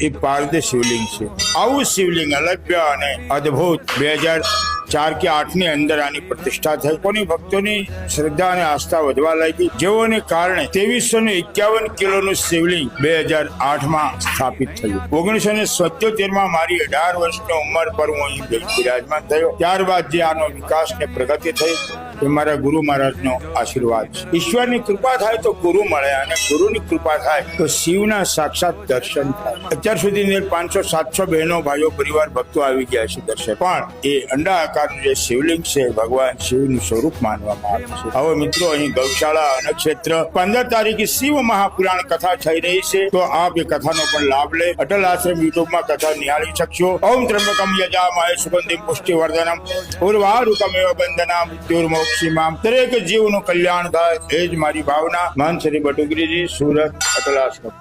એ પારદે શિવલિંગ છે. આવું શિવલિંગ અલભ્ય અને અદ્ભુત 2004 કે 2008 ની અંદર આની પ્રતિષ્ઠા થઈ. કોની ભક્તોની શ્રદ્ધા અને આસ્થા વધવા લાગી, જેઓને કારણે 2351 કિલોનું શિવલિંગ 2008 માં સ્થાપિત થયું. 1977 માં મારી 18 વર્ષની ઉંમર પર હું અહીં બિરાજમાન થયો. ત્યારબાદ જે આનો વિકાસ ને પ્રગતિ થઈ એ મારા ગુરુ મહારાજનો આશીર્વાદ છે. ઈશ્વરની કૃપા થાય તો ગુરુ મળે, અને ગુરુની કૃપા થાય તો શિવના સાક્ષાત દર્શન થાય. અત્યાર સુધી 500-700 બહેનો ભાઈઓ પરિવાર ભક્તો આવી ગયા છે દર્શન. પણ એ અંડા આકારનું જે શિવલિંગ છે ભગવાન શિવનું સ્વરૂપ માનવામાં આવે છે. હવે મિત્રો, અહીં ગૌશાળા અન્નક્ષેત્ર 15 તારીખે શિવ મહાપુરાણ કથા થઈ રહી છે, તો આપ એ કથાનો પણ લાભ લે. અટલ આશ્રમ યુટ્યુબમાં કથા નિહાળી શકશો. ઓમ ત્રંબકમ યજામહે સુગંધિમ પુષ્ટિવર્ધનમ ઉર્વારુકમેવ બંધનામ મૃત્યુર્મોક્ષિમામ. દરેક જીવનું કલ્યાણ થાય એ જ મારી ભાવના. મહંત શ્રી બટુગીરીજી, સુરત, અટલ આશ્રમ.